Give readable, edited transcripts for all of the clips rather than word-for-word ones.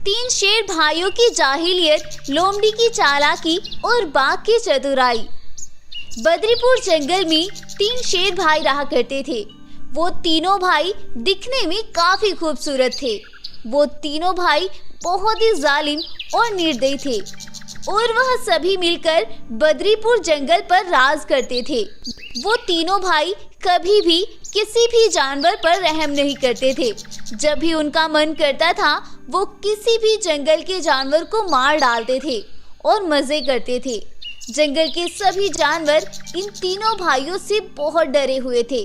तीन शेर भाइयों की जाहिलियत, लोमड़ी की चालाकी और बाघ की चतुराई। बद्रीपुर जंगल में तीन शेर भाई रहा करते थे। वो तीनों भाई दिखने में काफी खूबसूरत थे। वो तीनों भाई बहुत ही जालिम और निर्दयी थे और वह सभी मिलकर बद्रीपुर जंगल पर राज करते थे। वो तीनों भाई कभी भी किसी भी जानवर पर रहम नहीं करते थे। जब भी उनका मन करता था वो किसी भी जंगल के जानवर को मार डालते थे और मजे करते थे। जंगल के सभी जानवर इन तीनों भाइयों से बहुत डरे हुए थे।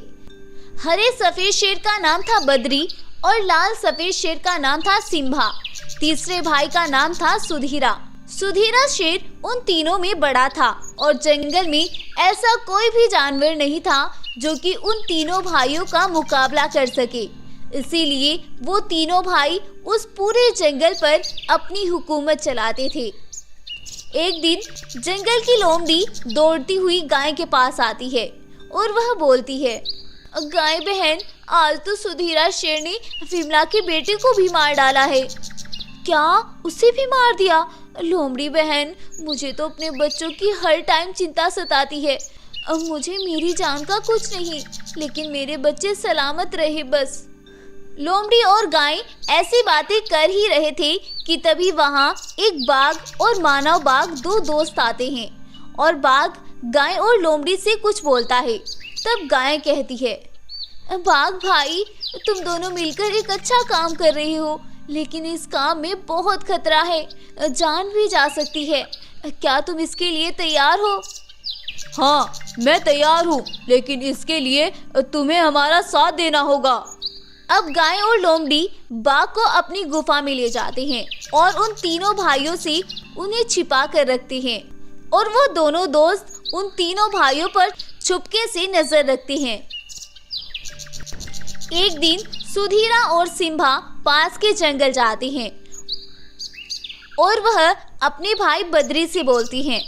हरे सफेद शेर का नाम था बद्री और लाल सफेद शेर का नाम था सिम्हा। तीसरे भाई का नाम था सुधीरा। सुधीरा शेर उन तीनों में बड़ा था और जंगल में ऐसा कोई भी जानवर नहीं था जो कि उन तीनों भाइयों का मुकाबला कर सके। इसीलिए वो तीनों भाई उस पूरे जंगल पर अपनी हुकूमत चलाते थे। एक दिन जंगल की लोमड़ी दौड़ती हुई गाय के पास आती है और वह बोलती है, गाय बहन, आज तो सुधीरा शेर ने विमला के बेटे को भी मार डाला है। क्या उसे भी मार दिया? लोमड़ी बहन, मुझे तो अपने बच्चों की हर टाइम चिंता सताती है। अब मुझे मेरी जान का कुछ नहीं, लेकिन मेरे बच्चे सलामत रहे बस। लोमड़ी और गाय ऐसी बातें कर ही रहे थे कि तभी वहाँ एक बाघ और मानव बाघ दो दोस्त आते हैं और बाघ गाय और लोमड़ी से कुछ बोलता है। तब गाय कहती है, बाघ भाई, तुम दोनों मिलकर एक अच्छा काम कर रहे हो, लेकिन इस काम में बहुत खतरा है, जान भी जा सकती है। क्या तुम इसके लिए तैयार हो? हाँ, मैं तैयार हूँ, लेकिन इसके लिए तुम्हें हमारा साथ देना होगा। अब गाय और लोमड़ी बाघ को अपनी गुफा में ले जाते हैं और उन तीनों भाइयों से उन्हें छिपा कर रखते हैं और वो दोनों दोस्त उन तीनों भाइयों पर चुपके से नजर रखते हैं। एक दिन सुधीरा और सिम्हा पास के जंगल जाते हैं और वह अपने भाई बद्री से बोलती हैं,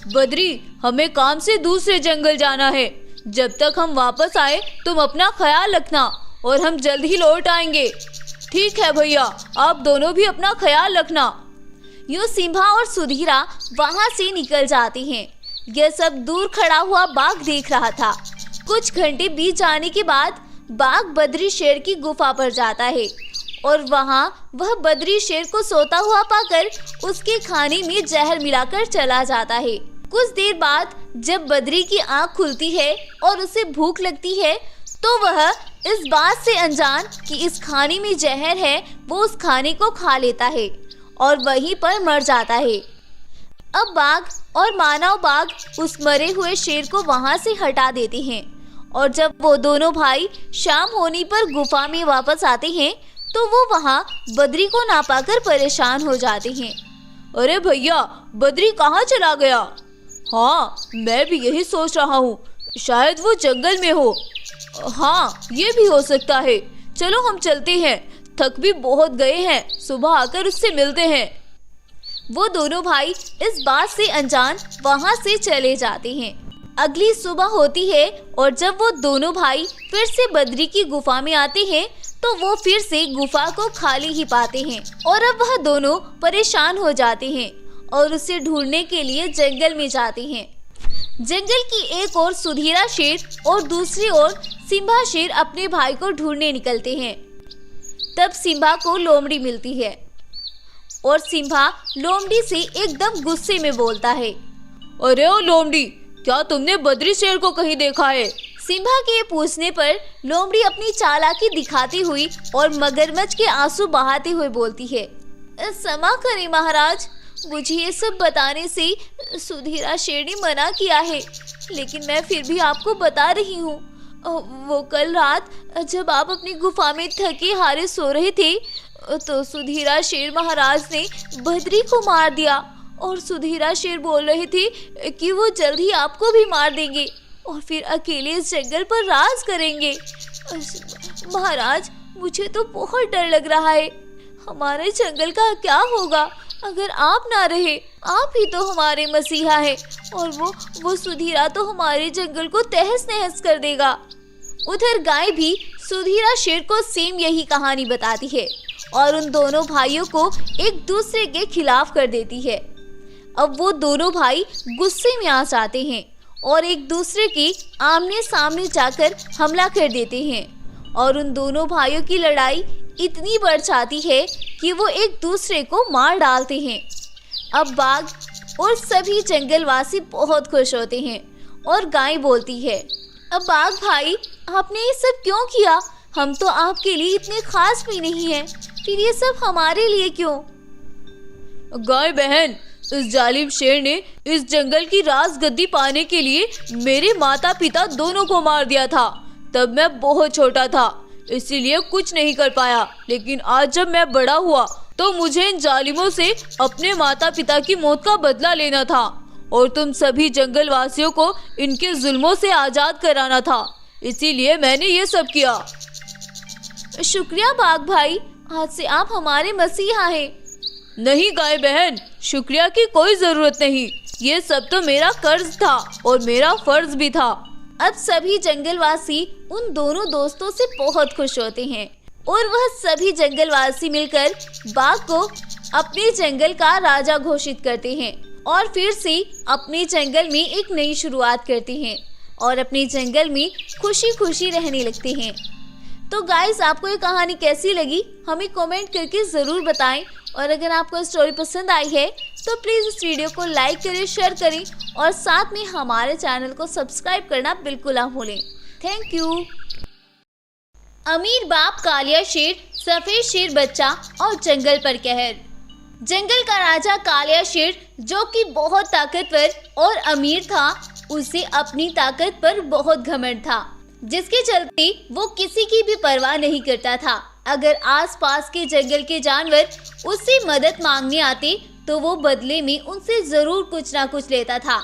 बद्री, हमें काम से दूसरे जंगल जाना है। जब तक हम वापस आए तुम अपना ख्याल रखना और हम जल्द ही लौट आएंगे। ठीक है भैया, आप दोनों भी अपना ख्याल रखना। यूं सिम्हा और सुधीरा वहां से निकल जाते हैं। यह सब दूर खड़ा हुआ बाघ देख रहा था। कुछ घंटे बीत जाने के बाद बाघ बद्री शेर की गुफा पर जाता है और वहां वह बद्री शेर को सोता हुआ पाकर उसके खाने में जहर मिलाकर चला जाता है। कुछ देर बाद जब बद्री की आंख खुलती है और उसे भूख लगती है तो वह इस बात से अनजान कि इस खाने में जहर है, वो उस खाने को खा लेता है और वहीं पर मर जाता है। अब बाघ और मानव बाघ उस मरे हुए शेर को वहां से हटा देते हैं और जब वो दोनों भाई शाम होने पर गुफा में वापस आते हैं तो वो वहां बद्री को ना पाकर परेशान हो जाते हैं। अरे भैया, बद्री कहाँ चला गया? हाँ, मैं भी यही सोच रहा हूँ, शायद वो जंगल में हो। हाँ, ये भी हो सकता है। चलो हम चलते हैं, थक भी बहुत गए हैं, सुबह आकर उससे मिलते हैं। वो दोनों भाई इस बात से अनजान वहां से चले जाते हैं। अगली सुबह होती है और जब वो दोनों भाई फिर से बद्री की गुफा में आते हैं तो वो फिर से गुफा को खाली ही पाते हैं और अब वह दोनों परेशान हो जाते हैं और उसे ढूंढने के लिए जंगल में जाते हैं। जंगल की एक ओर सुधीरा शेर और दूसरी ओर सिम्हा शेर अपने भाई को ढूंढने निकलते हैं। तब सिम्हा को लोमड़ी मिलती है और सिम्हा लोमड़ी से एकदम गुस्से में बोलता है, अरे ओ लोमड़ी, क्या तुमने बद्री शेर को कहीं देखा है? सिम्हा के पूछने पर लोमड़ी अपनी चालाकी दिखाती हुई और मगरमच्छ के आंसू बहाते हुए बोलती है, क्षमा करें महाराज, मुझे ये सब बताने से सुधीरा शेर ने मना किया है, लेकिन मैं फिर भी आपको बता रही हूँ। वो कल रात जब आप अपनी गुफा में थके हारे सो रहे थे तो सुधीरा शेर महाराज ने बद्री को मार दिया और सुधीरा शेर बोल रहे थे कि वो जल्द ही आपको भी मार देंगे और फिर अकेले इस जंगल पर राज करेंगे। महाराज, मुझे तो बहुत डर लग रहा है। हमारे जंगल का क्या होगा अगर आप ना रहे? आप ही तो हमारे मसीहा हैं और वो सुधीरा तो हमारे जंगल को तहस नहस कर देगा। उधर गाय भी सुधीरा शेर को सेम यही कहानी बताती है और उन दोनों भाइयों को एक दूसरे के खिलाफ कर देती है। अब वो दोनों भाई गुस्से में आ जाते हैं और एक दूसरे के आमने सामने जाकर हमला कर देते हैं और उन दोनों भाइयों की लड़ाई इतनी बढ़ जाती है कि वो एक दूसरे को मार डालते हैं। अब बाघ और सभी जंगलवासी बहुत खुश होते हैं और गाय बोलती है, अब बाघ भाई, आपने ये सब क्यों किया? हम तो आपके लिए इतने खास भी नहीं हैं, फिर ये सब हमारे लिए क्यों? गाय बहन, इस जालिम शेर ने इस जंगल की राजगद्दी पाने के लिए मेरे माता पिता दोनों को मार दिया था। तब मैं बहुत छोटा था, इसीलिए कुछ नहीं कर पाया, लेकिन आज जब मैं बड़ा हुआ तो मुझे इन जालिमों से अपने माता पिता की मौत का बदला लेना था और तुम सभी जंगलवासियों को इनके जुल्मों से आजाद कराना था, इसीलिए मैंने ये सब किया। शुक्रिया बाघ भाई, आज से आप हमारे मसीहा हैं। नहीं गाय बहन, शुक्रिया की कोई जरूरत नहीं, ये सब तो मेरा कर्ज था और मेरा फर्ज भी था। अब सभी जंगलवासी उन दोनों दोस्तों से बहुत खुश होते हैं और वह सभी जंगलवासी मिलकर बाघ को अपने जंगल का राजा घोषित करते हैं और फिर से अपने जंगल में एक नई शुरुआत करते हैं और अपने जंगल में खुशी खुशी रहने लगते हैं। तो गाइस, आपको ये कहानी कैसी लगी हमें कमेंट करके ज़रूर बताएं और अगर आपको स्टोरी पसंद आई है तो प्लीज़ इस वीडियो को लाइक करें, शेयर करें और साथ में हमारे चैनल को सब्सक्राइब करना बिल्कुल ना भूलें। Thank you. अमीर बाप, कालिया शेर, सफेद शेर बच्चा और जंगल पर कहर। जंगल का राजा कालिया शेर, जो कि बहुत ताकतवर और अमीर था, उसे अपनी ताकत पर बहुत घमंड था, जिसके चलते वो किसी की भी परवाह नहीं करता था। अगर आसपास के जंगल के जानवर उससे मदद मांगने आते तो वो बदले में उनसे जरूर कुछ ना कुछ लेता था।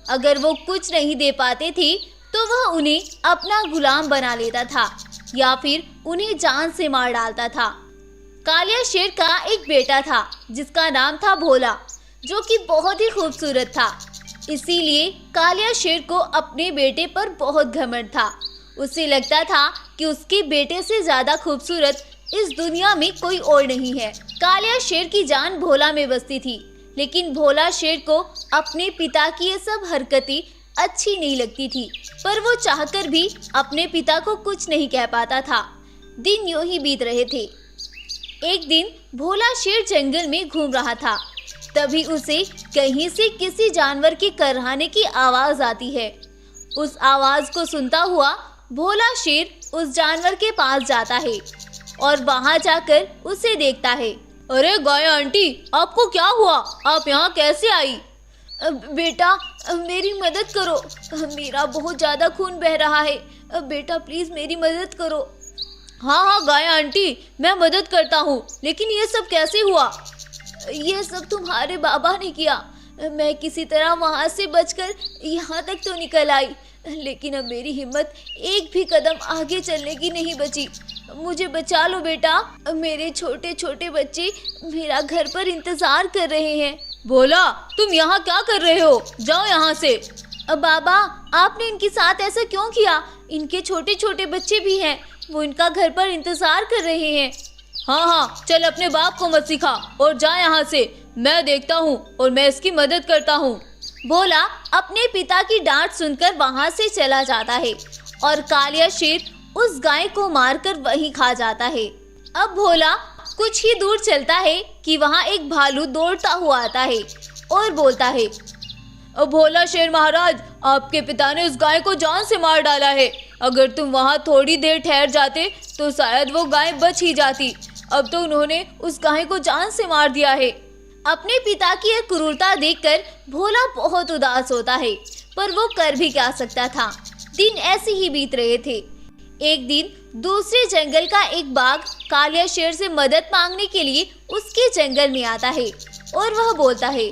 अगर वो कुछ नहीं दे पाते थे तो वह उन्हें अपना गुलाम बना लेता था या फिर उन्हें जान से मार डालता था। कालिया शेर का एक बेटा था जिसका नाम था भोला, जो कि बहुत ही खूबसूरत था। इसीलिए कालिया शेर को अपने बेटे पर बहुत घमंड था। उसे लगता था कि उसके बेटे से ज्यादा खूबसूरत इस दुनिया में कोई और नहीं है। कालिया शेर की जान भोला में बसती थी, लेकिन भोला शेर को अपने पिता की ये सब हरकतें अच्छी नहीं लगती थी, पर वो चाहकर भी अपने पिता को कुछ नहीं कह पाता था। दिन यूं ही बीत रहे थे। एक दिन भोला शेर जंगल में घूम रहा था, तभी उसे कहीं से किसी जानवर के करहाने की आवाज आती है। उस आवाज को सुनता हुआ भोला शेर उस जानवर के पास जाता है और वहां जाकर उसे देखता है। अरे गाय आंटी, आपको क्या हुआ? आप यहाँ कैसे आई? बेटा, मेरी मदद करो, मेरा बहुत ज़्यादा खून बह रहा है। बेटा प्लीज़ मेरी मदद करो। हाँ गाय आंटी, मैं मदद करता हूँ, लेकिन ये सब कैसे हुआ? ये सब तुम्हारे बाबा ने किया। मैं किसी तरह वहाँ से बचकर यहाँ तक तो निकल आई, लेकिन अब मेरी हिम्मत एक भी कदम आगे चलने की नहीं बची। मुझे बचा लो बेटा, मेरे छोटे छोटे बच्चे मेरा घर पर इंतजार कर रहे हैं। भोला, तुम यहाँ क्या कर रहे हो? जाओ यहाँ से। बाबा, आपने इनके साथ ऐसा क्यों किया? इनके छोटे छोटे बच्चे भी हैं, वो इनका घर पर इंतजार कर रहे हैं। हाँ, चल अपने बाप को मत सिखा और जा यहाँ से। मैं देखता हूँ और मैं इसकी मदद करता हूँ। भोला अपने पिता की डांट सुनकर वहाँ से चला जाता है और कालिया शेर उस गाय को मारकर वहीं खा जाता है। अब भोला कुछ ही दूर चलता है कि वहाँ एक भालू दौड़ता हुआ आता है और बोलता है, भोला शेर महाराज, आपके पिता ने उस गाय को जान से मार डाला है। अगर तुम वहाँ थोड़ी देर ठहर जाते तो शायद वो गाय बच ही जाती। अब तो उन्होंने उस गाय को जान से मार दिया है। अपने पिता की यह क्रूरता देखकर भोला बहुत उदास होता है, पर वो कर भी क्या सकता था। दिन ऐसे ही बीत रहे थे। एक दिन दूसरे जंगल का एक बाघ कालिया शेर से मदद मांगने के लिए उसके जंगल में आता है और वह बोलता है,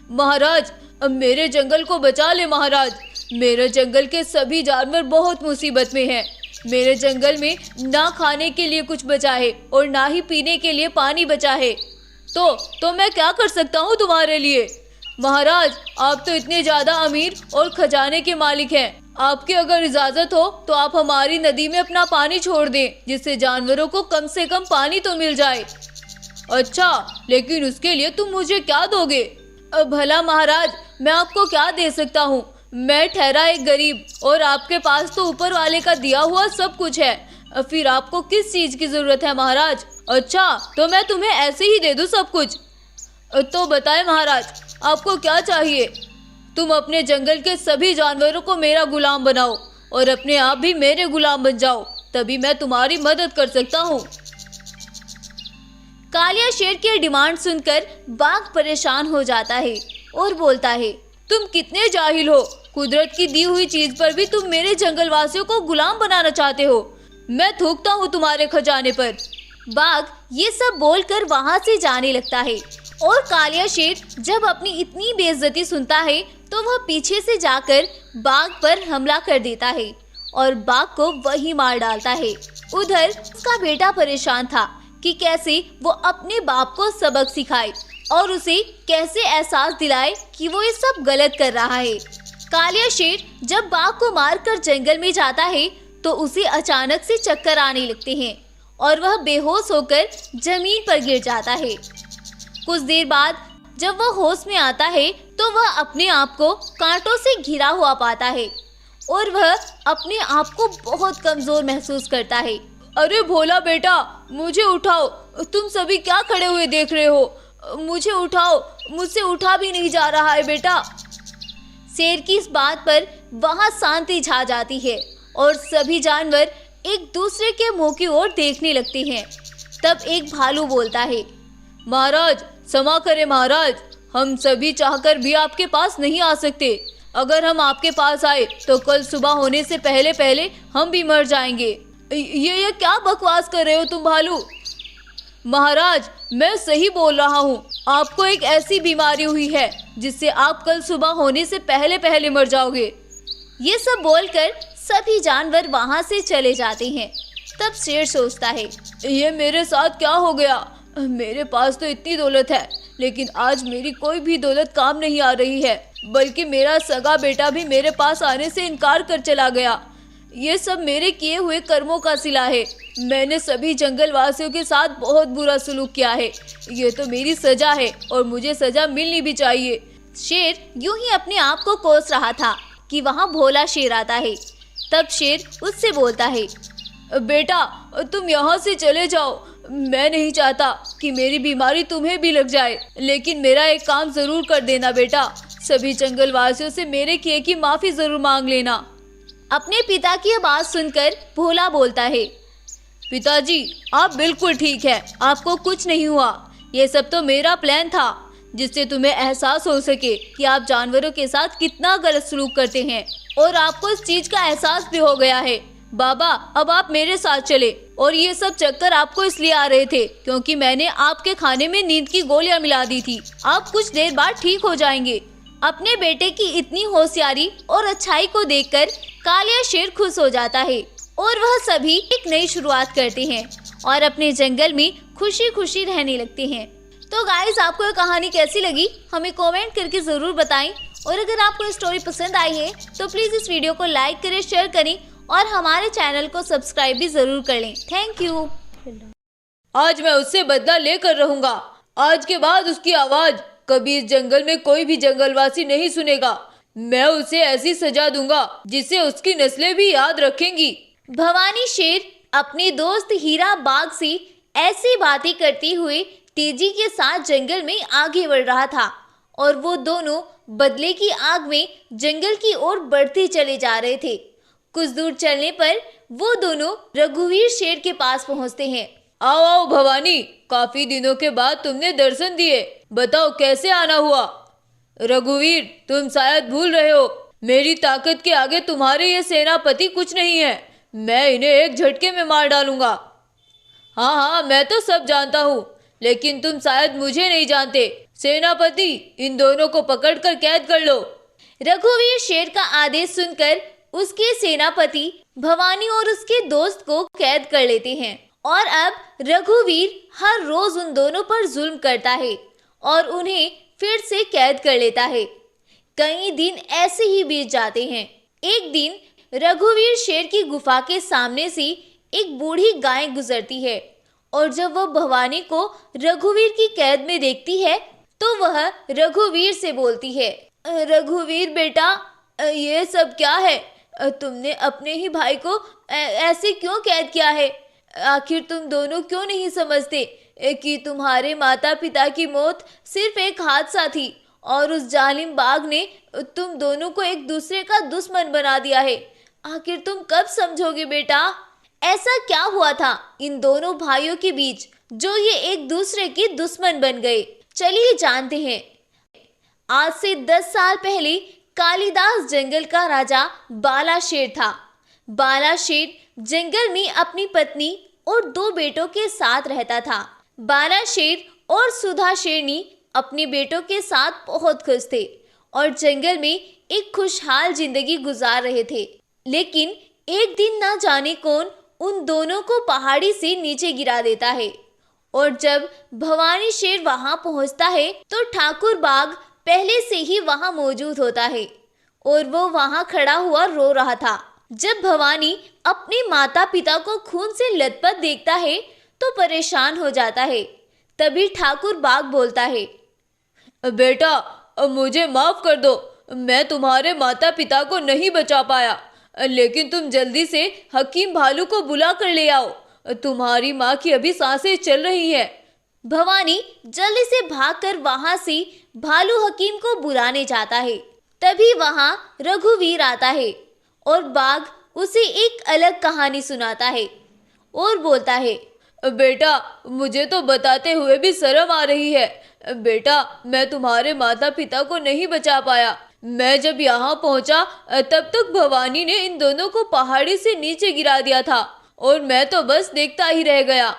महाराज, अब मेरे जंगल को बचा ले महाराज। मेरे जंगल के सभी जानवर बहुत मुसीबत में हैं। मेरे जंगल में ना खाने के लिए कुछ बचा है और ना ही पीने के लिए पानी बचा है। तो मैं क्या कर सकता हूँ तुम्हारे लिए? महाराज, आप तो इतने ज़्यादा अमीर और खजाने के मालिक हैं। आपकी अगर इजाजत हो तो आप हमारी नदी में अपना पानी छोड़ दें, जिससे जानवरों को कम से कम पानी तो मिल जाए। अच्छा, लेकिन उसके लिए तुम मुझे क्या दोगे? भला महाराज, मैं आपको क्या दे सकता हूँ? मैं ठहरा एक गरीब, और आपके पास तो ऊपर वाले का दिया हुआ सब कुछ है। फिर आपको किस चीज की जरूरत है महाराज? अच्छा, तो मैं तुम्हें ऐसे ही दे दूँ सब कुछ। तो बताएं महाराज, आपको क्या चाहिए? तुम अपने जंगल के सभी जानवरों को मेरा गुलाम बनाओ और अपने आप भी मेरे गुलाम बन जाओ, तभी मैं तुम्हारी मदद कर सकता हूँ। कालिया शेर की डिमांड सुनकर बाघ परेशान हो जाता है और बोलता है, तुम कितने जाहिल हो, कुदरत की दी हुई चीज पर भी तुम मेरे जंगल वासियों को गुलाम बनाना चाहते हो। मैं थूकता हूँ तुम्हारे खजाने पर। बाघ ये सब बोलकर वहां से जाने लगता है और कालिया शेर जब अपनी इतनी बेइज्जती सुनता है तो वह पीछे से जाकर बाघ पर हमला कर देता है और बाघ को वही मार डालता है। उधर उसका बेटा परेशान था कि कैसे वो अपने बाप को सबक सिखाए और उसे कैसे एहसास दिलाए कि वो ये सब गलत कर रहा है। कालिया शेर जब बाघ को मारकर जंगल में जाता है तो उसे अचानक से चक्कर आने लगते हैं और वह बेहोश होकर जमीन पर गिर जाता है। कुछ देर बाद जब वह होश में आता है तो वह अपने आप को कांटों से घिरा हुआ पाता है और वह अपने आप को बहुत कमजोर महसूस करता है। अरे भोला बेटा, मुझे उठाओ। तुम सभी क्या खड़े हुए देख रहे हो? मुझे उठाओ, मुझसे उठा भी नहीं जा रहा है बेटा। शेर की इस बात पर वहां शांति छा जाती है और सभी जानवर एक दूसरे के मुंह की ओर देखने लगते हैं। तब एक भालू बोलता है, महाराज क्षमा करें महाराज, हम सभी चाहकर भी आपके पास नहीं आ सकते। अगर हम आपके पास आए तो कल सुबह होने से पहले पहले हम भी मर जाएंगे। ये क्या बकवास कर रहे हो तुम भालू? महाराज, मैं सही बोल रहा हूँ। आपको एक ऐसी बीमारी हुई है जिससे आप कल सुबह होने से पहले पहले मर जाओगे। ये सब बोलकर सभी जानवर वहां से चले जाते हैं। तब शेर सोचता है, ये मेरे साथ क्या हो गया? मेरे पास तो इतनी दौलत है, लेकिन आज मेरी कोई भी दौलत काम नहीं आ रही है, बल्कि मेरा सगा बेटा भी मेरे पास आने से इनकार कर चला गया। ये सब मेरे किए हुए कर्मों का सिला है। मैंने सभी जंगल वासियों के साथ बहुत बुरा सलूक किया है। ये तो मेरी सजा है और मुझे सजा मिलनी भी चाहिए। शेर यूं ही अपने आप को कोस रहा था कि वहां भोला शेर आता है। तब शेर उससे बोलता है, बेटा तुम यहाँ से चले जाओ। मैं नहीं चाहता कि मेरी बीमारी तुम्हें भी लग जाए, लेकिन मेरा एक काम जरूर कर देना बेटा। सभी जंगल वासियों से मेरे किए की माफी जरूर मांग लेना। अपने पिता की बात सुनकर भोला बोलता है, पिताजी आप बिल्कुल ठीक है, आपको कुछ नहीं हुआ। ये सब तो मेरा प्लान था, जिससे तुम्हें एहसास हो सके कि आप जानवरों के साथ कितना गलत सलूक करते हैं, और आपको इस चीज का एहसास भी हो गया है। बाबा, अब आप मेरे साथ चले। और ये सब चक्कर आपको इसलिए आ रहे थे क्योंकि मैंने आपके खाने में नींद की गोलियां मिला दी थी। आप कुछ देर बाद ठीक हो जाएंगे। अपने बेटे की इतनी होशियारी और अच्छाई को देखकर कालिया शेर खुश हो जाता है और वह सभी एक नई शुरुआत करते हैं और अपने जंगल में खुशी खुशी रहने लगते हैं। तो गाइस, आपको ये कहानी कैसी लगी हमें कमेंट करके ज़रूर बताएं, और अगर आपको ये स्टोरी पसंद आई है तो प्लीज़ इस वीडियो को लाइक करें, शेयर करें और हमारे चैनल को सब्सक्राइब भी ज़रूर कर लें। Thank you. आज मैं उससे बदला लेकर रहूंगा। आज के बाद उसकी आवाज़ कभी इस जंगल में कोई भी जंगलवासी नहीं सुनेगा। मैं उसे ऐसी सजा दूंगा जिसे उसकी नस्लें भी याद रखेंगी। भवानी शेर अपने दोस्त हीरा बाघ से ऐसी बातें करते हुए तेजी के साथ जंगल में आगे बढ़ रहा था और वो दोनों बदले की आग में जंगल की ओर बढ़ते चले जा रहे थे। कुछ दूर चलने पर वो दोनों रघुवीर शेर के पास पहुंचते हैं। आओ आओ भवानी, काफी दिनों के बाद तुमने दर्शन दिए। बताओ कैसे आना हुआ? रघुवीर, तुम शायद भूल रहे हो, मेरी ताकत के आगे तुम्हारे ये सेनापति कुछ नहीं है। मैं इन्हें एक झटके में मार डालूंगा। हाँ हाँ, मैं तो सब जानता हूँ, लेकिन तुम शायद मुझे नहीं जानते। सेनापति, इन दोनों को पकड़कर कैद कर लो। रघुवीर शेर का आदेश सुनकर उसके सेनापति भवानी और उसके दोस्त को कैद कर लेते हैं और अब रघुवीर हर रोज उन दोनों पर जुल्म करता है और उन्हें फिर से कैद कर लेता है। कई दिन ऐसे ही बीत जाते हैं। एक दिन रघुवीर शेर की गुफा के सामने से एक बूढ़ी गाय गुजरती है और जब वह भवानी को रघुवीर की कैद में देखती है तो वह रघुवीर से बोलती है, रघुवीर बेटा, ये सब क्या है? तुमने अपने ही भाई को ऐसे क्यों कैद किया है? आखिर तुम दोनों क्यों नहीं समझते कि तुम्हारे माता पिता की मौत सिर्फ एक हादसा थी और उस जालिम बाघ ने तुम दोनों को एक दूसरे का दुश्मन बना दिया है? आखिर तुम कब समझोगे बेटा? ऐसा क्या हुआ था इन दोनों भाइयों के बीच जो ये एक दूसरे के दुश्मन बन गए? चलिए जानते हैं। आज से 10 साल पहले कालिदास जंगल का राजा बाला शेर था। बाला शेर जंगल में अपनी पत्नी और 2 बेटों के साथ रहता था। बाला शेर और सुधा शेरनी अपने बेटों के साथ बहुत खुश थे और जंगल में एक खुशहाल जिंदगी गुजार रहे थे। लेकिन एक दिन ना जाने कौन उन दोनों को पहाड़ी से नीचे गिरा देता है और जब भवानी शेर वहां पहुंचता है तो ठाकुर बाघ पहले से ही वहां मौजूद होता है और वो वहां खड़ा हुआ रो रहा था। जब भवानी अपने माता पिता को खून से लथपथ देखता है तो परेशान हो जाता है। तभी ठाकुर बाघ बोलता है, बेटा, मुझे माफ कर दो, मैं तुम्हारे माता पिता को नहीं बचा पाया, लेकिन तुम जल्दी से हकीम भालू को बुला कर ले आओ, तुम्हारी माँ की अभी सांसें चल रही है। भवानी जल्दी से भागकर वहां से भालू हकीम को बुलाने जाता है। तभी वहां रघुवीर आता है और बाघ उसे एक अलग कहानी सुनाता है और बोलता है, बेटा, मुझे तो बताते हुए भी शर्म आ रही है। बेटा, मैं तुम्हारे माता पिता को नहीं बचा पाया। मैं जब यहाँ पहुँचा तब तक भवानी ने इन दोनों को पहाड़ी से नीचे गिरा दिया था और मैं तो बस देखता ही रह गया।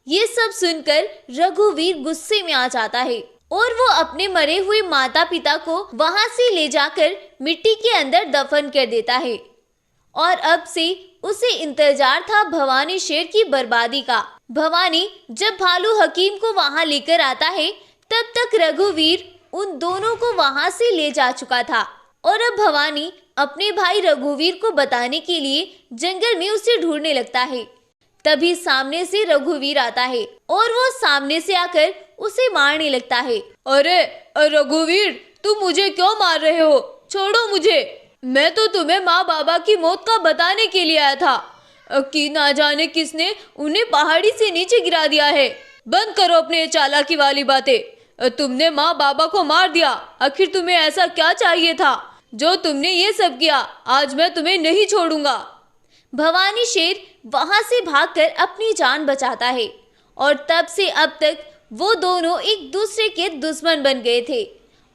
ये सब सुनकर रघुवीर गुस्से में आ जाता है और वो अपने मरे हुए माता पिता को वहां से ले जाकर मिट्टी के अंदर दफन कर देता है और अब से उसे इंतजार था भवानी शेर की बर्बादी का। भवानी जब भालू हकीम को वहां लेकर आता है तब तक रघुवीर उन दोनों को वहां से ले जा चुका था और अब भवानी अपने भाई रघुवीर को बताने के लिए जंगल में उसे ढूंढने लगता है। तभी सामने से रघुवीर आता है और वो सामने से आकर उसे मारने लगता है। अरे रघुवीर, तुम मुझे क्यों मार रहे हो? छोड़ो मुझे। मैं तो तुम्हें माँ बाबा की मौत का बताने के लिए आया था कि ना जाने किसने उन्हें पहाड़ी से नीचे गिरा दिया है। बंद करो अपने चालाकी वाली बातें। तुमने माँ बाबा को मार दिया। आखिर तुम्हें ऐसा क्या चाहिए था जो तुमने ये सब किया? आज मैं तुम्हें नहीं छोड़ूंगा। भवानी शेर वहां से भागकर अपनी जान बचाता है और तब से अब तक वो दोनों एक दूसरे के दुश्मन बन गए थे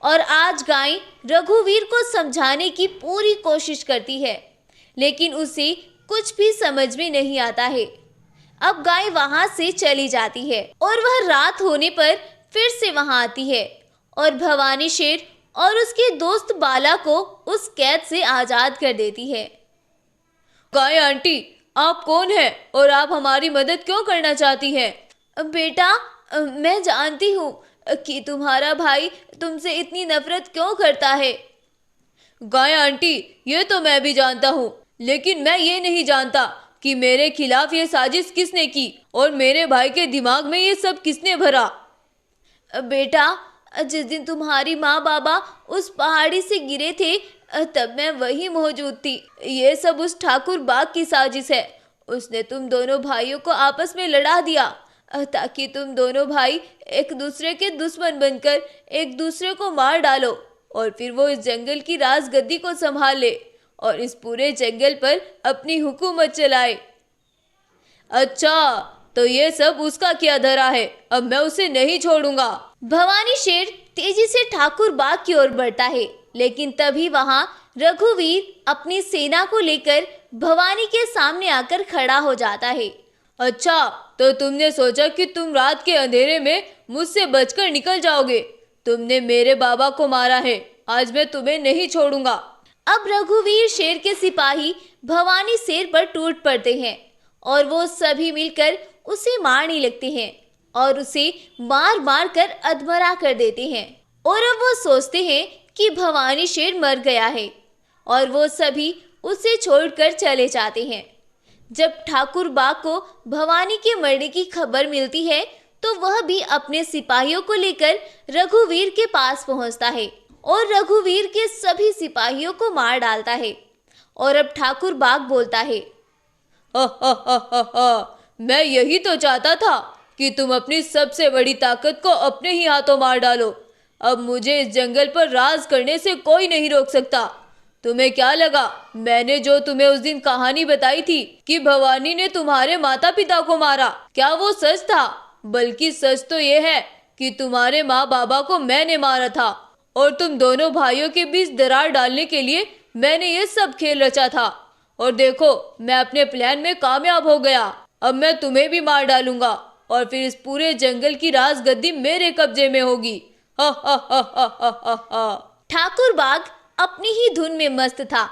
और आज गाय रघुवीर को समझाने की पूरी कोशिश करती है लेकिन उसे कुछ भी समझ में नहीं आता है। अब गाय वहां से चली जाती है और वह रात होने पर फिर से वहां आती है और भवानी शेर और उसके दोस्त बाला को उस कैद से आजाद कर देती है। गाय आंटी, आप कौन हैं और आप हमारी मदद क्यों करना चाहती हैं? बेटा, मैं जानती हूँ कि तुम्हारा भाई तुमसे इतनी नफरत क्यों करता है। गाय आंटी, ये तो मैं भी जानता हूँ, लेकिन मैं ये नहीं जानता कि मेरे खिलाफ ये साजिश किसने की और मेरे भाई के दिमाग में ये सब किसने भरा। बेटा, जिस दिन तुम्हारी माँ बाबा उस पहाड़ी से गिरे थे तब मैं वही मौजूद थी। ये सब उस ठाकुर बाघ की साजिश है। उसने तुम दोनों भाइयों को आपस में लड़ा दिया ताकि तुम दोनों भाई एक दूसरे के दुश्मन बनकर एक दूसरे को मार डालो और फिर वो इस जंगल की राजगद्दी को संभाल ले और इस पूरे जंगल पर अपनी हुकूमत चलाए। अच्छा, तो ये सब उसका क्या धरा है? अब मैं उसे नहीं छोड़ूंगा। भवानी शेर तेजी से ठाकुर बाघ की ओर बढ़ता है लेकिन तभी वहां रघुवीर अपनी सेना को लेकर भवानी के सामने आकर खड़ा हो जाता है। अच्छा, तो तुमने सोचा कि तुम रात के अंधेरे में मुझसे बचकर निकल जाओगे? तुमने मेरे बाबा को मारा है, आज मैं तुम्हें नहीं छोड़ूंगा। अब रघुवीर शेर के सिपाही भवानी शेर पर टूट पड़ते हैं और वो सभी मिलकर उसे मारने लगते हैं और उसे मार मार कर अधमरा कर देते हैं और अब वो सोचते हैं कि भवानी शेर मर गया है और वो सभी उसे छोड़कर चले जाते हैं। जब ठाकुर बाग को भवानी के मरने की खबर मिलती है तो वह भी अपने सिपाहियों को लेकर रघुवीर के पास पहुंचता है और रघुवीर के सभी सिपाहियों को मार डालता है। और अब ठाकुर बाग बोलता है, मैं यही तो चाहता था कि तुम अपनी सबसे बड़ी ताकत को अपने ही हाथों मार डालो। अब मुझे इस जंगल पर राज करने से कोई नहीं रोक सकता। तुम्हें क्या लगा मैंने जो तुम्हें उस दिन कहानी बताई थी कि भवानी ने तुम्हारे माता पिता को मारा, क्या वो सच था? बल्कि सच तो ये है कि तुम्हारे माँ बाबा को मैंने मारा था और तुम दोनों भाइयों के बीच दरार डालने के लिए मैंने ये सब खेल रचा था। और देखो मैं अपने प्लान में कामयाब हो गया। अब मैं तुम्हें भी मार डालूंगा और फिर इस पूरे जंगल की राजगद्दी मेरे कब्जे में होगी। हा हा हा हा हा हा हा। ठाकुर बाग अपनी ही धुन में मस्त था।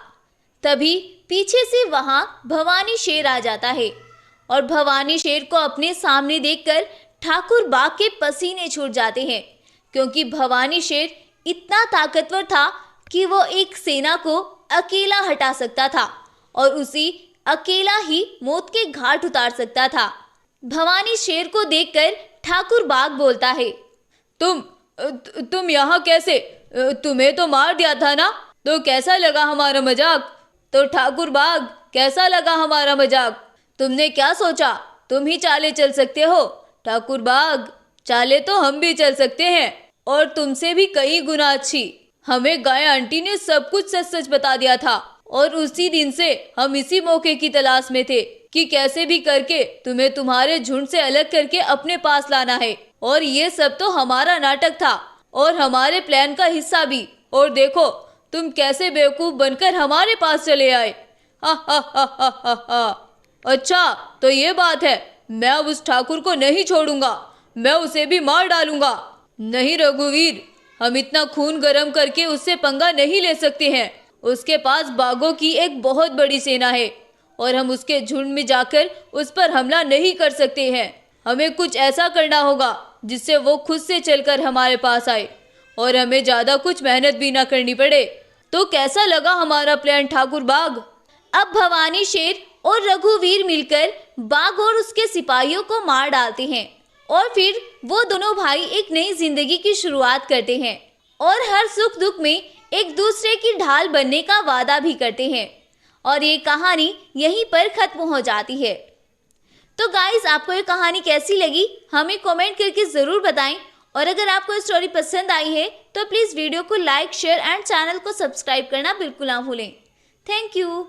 तभी पीछे से वहां भवानी शेर आ जाता है और भवानी शेर को अपने सामने देखकर ठाकुर बाग के पसीने छूट जाते हैं, क्योंकि भवानी शेर इतना ताकतवर था कि वो एक सेना को अकेला हटा सकता था और उसी अकेला ही मौत के घाट उतार सकता था। भवानी शेर को देखकर ठाकुर बाग बोलता है, तुम यहाँ कैसे? तुम्हें तो मार दिया था ना, तो कैसा लगा हमारा मजाक? तो ठाकुर बाग कैसा लगा हमारा मजाक? तुमने क्या सोचा तुम ही चाले चल सकते हो? ठाकुर बाग चाले तो हम भी चल सकते हैं और तुमसे भी कई गुना अच्छी। हमें गाय आंटी ने सब कुछ सच सच बता दिया था और उसी दिन से हम इसी मौके की तलाश में थे कि कैसे भी करके तुम्हें तुम्हारे झुंड से अलग करके अपने पास लाना है। और ये सब तो हमारा नाटक था और हमारे प्लान का हिस्सा भी। और देखो तुम कैसे बेवकूफ बनकर हमारे पास चले आए। हा हा हा हा हा हा। अच्छा तो ये बात है, मैं अब उस ठाकुर को नहीं छोड़ूंगा, मैं उसे भी मार डालूंगा। नहीं रघुवीर, हम इतना खून गर्म करके उससे पंगा नहीं ले सकते हैं। उसके पास बाघों की एक बहुत बड़ी सेना है और हम उसके झुंड में जाकर उस पर हमला नहीं कर सकते हैं। हमें कुछ ऐसा करना होगा जिससे वो खुद से चलकर हमारे पास आए और हमें ज्यादा कुछ मेहनत भी ना करनी पड़े। तो कैसा लगा हमारा प्लान ठाकुर बाग? अब भवानी शेर और रघुवीर मिलकर बाघ और उसके सिपाहियों को मार डालते हैं और फिर वो दोनों भाई एक नई जिंदगी की शुरुआत करते हैं और हर सुख दुख में एक दूसरे की ढाल बनने का वादा भी करते हैं। और ये कहानी यहीं पर खत्म हो जाती है। तो गाइस, आपको ये कहानी कैसी लगी हमें कमेंट करके ज़रूर बताएं। और अगर आपको ये स्टोरी पसंद आई है तो प्लीज़ वीडियो को लाइक, शेयर एंड चैनल को सब्सक्राइब करना बिल्कुल ना भूलें। Thank you.